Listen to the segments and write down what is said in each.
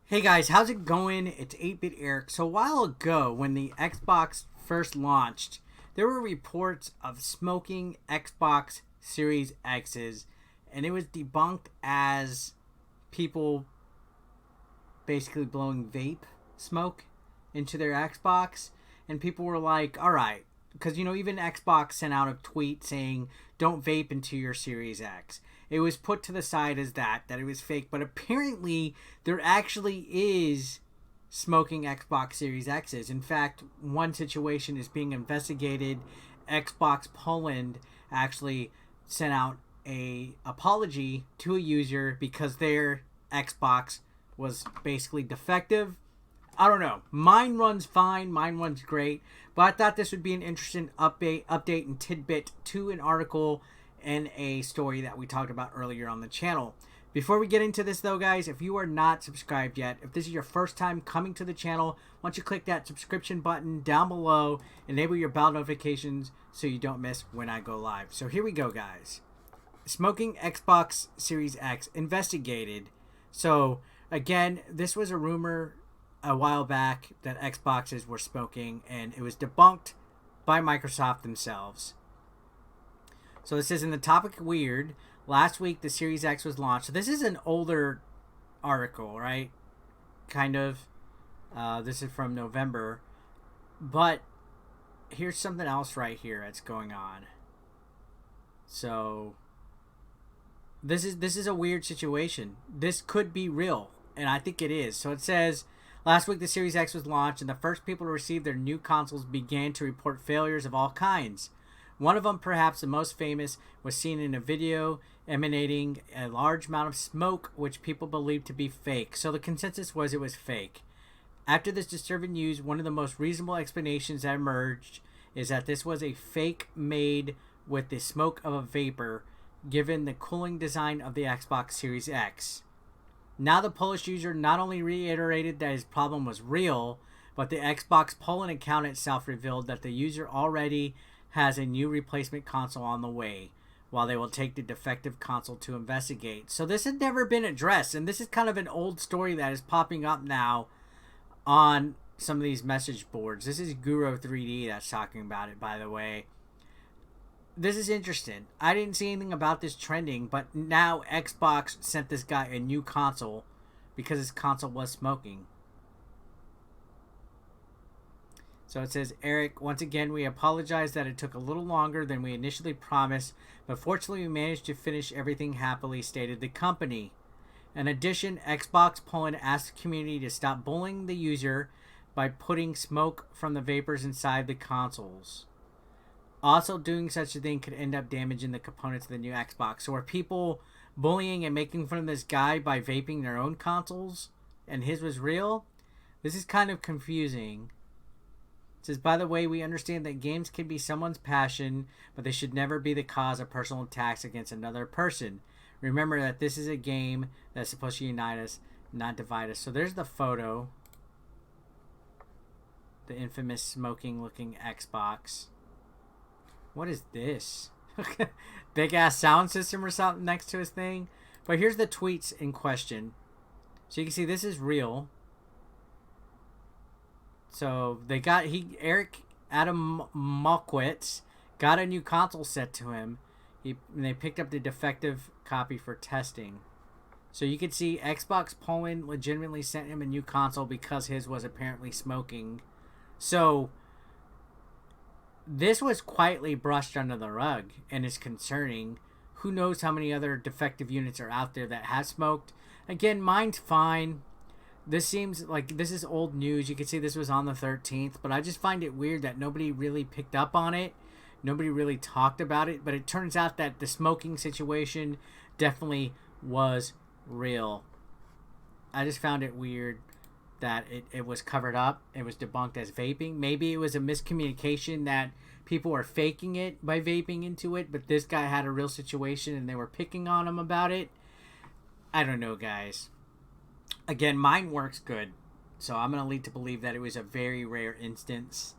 Hey guys, how's it going? It's 8-Bit Eric. So a while ago, when the Xbox first launched, there were reports of smoking Xbox Series X's, and it was debunked as people basically blowing vape smoke into their Xbox, and people were like, alright, because even Xbox sent out a tweet saying, don't vape into your Series X. It was put to the side as that it was fake, but apparently there actually is smoking Xbox Series X's. In fact, one situation is being investigated. Xbox Poland actually sent out a apology to a user because their Xbox was basically defective. I don't know. Mine runs fine. Mine runs great. But I thought this would be an interesting update and tidbit to an article and a story that we talked about earlier on the channel. Before we get into this though, guys, if you are not subscribed yet, if this is your first time coming to the channel, why don't you click that subscription button down below, enable your bell notifications so you don't miss when I go live. So here we go, guys. Smoking Xbox Series X investigated. So again, this was a rumor a while back that Xboxes were smoking, and it was debunked by Microsoft themselves. So this is in the topic weird. Last week the Series X was launched. So this is an older article, right? Kind of. This is from November. But here's something else right here that's going on. So this is a weird situation. This could be real, and I think it is. So it says, last week the Series X was launched, and the first people to receive their new consoles began to report failures of all kinds. One of them, perhaps the most famous, was seen in a video emanating a large amount of smoke, which people believed to be fake. So the consensus was it was fake. After this disturbing news, one of the most reasonable explanations that emerged is that this was a fake made with the smoke of a vapor, given the cooling design of the Xbox Series X. Now the Polish user not only reiterated that his problem was real, but the Xbox Poland account itself revealed that the user already has a new replacement console on the way, while they will take the defective console to investigate. So this had never been addressed, and this is kind of an old story that is popping up now on some of these message boards. This is Guro3D that's talking about it, by the way. This is interesting. I didn't see anything about this trending, but now Xbox sent this guy a new console because his console was smoking. So it says, Eric, once again, we apologize that it took a little longer than we initially promised, but fortunately we managed to finish everything happily, stated the company. In addition, Xbox Poland asked the community to stop bullying the user by putting smoke from the vapors inside the consoles. Also, doing such a thing could end up damaging the components of the new Xbox. So are people bullying and making fun of this guy by vaping their own consoles, and his was real? This is kind of confusing. It says, by the way, we understand that games can be someone's passion, but they should never be the cause of personal attacks against another person. Remember that this is a game that's supposed to unite us, not divide us. So there's the photo. The infamous smoking looking Xbox. What is this? Big ass sound system or something next to his thing. But here's the tweets in question. So you can see this is real. So they got Eric Adam Mokwitz got a new console set to him. They picked up the defective copy for testing. So you can see Xbox Poland legitimately sent him a new console because his was apparently smoking. So this was quietly brushed under the rug and is concerning. Who knows how many other defective units are out there that has smoked. Again, mine's fine. This seems like this is old news. You can see this was on the 13th, but I just find it weird that nobody really picked up on it. Nobody really talked about it, but it turns out that the smoking situation definitely was real. I just found it weird that it was covered up. It was debunked as vaping. Maybe it was a miscommunication that people were faking it by vaping into it, but this guy had a real situation and they were picking on him about it. I don't know, guys. Again, mine works good, so I'm going to lead to believe that it was a very rare instance.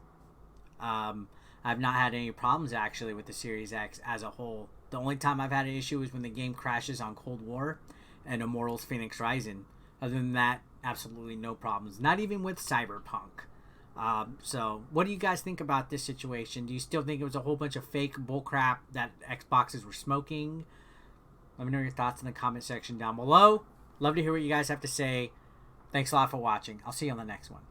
I've not had any problems, actually, with the Series X as a whole. The only time I've had an issue is when the game crashes on Cold War and Immortals Phoenix Rising. Other than that, absolutely no problems. Not even with Cyberpunk. So what do you guys think about this situation? Do you still think it was a whole bunch of fake bullcrap that Xboxes were smoking? Let me know your thoughts in the comment section down below. Love to hear what you guys have to say. Thanks a lot for watching. I'll see you on the next one.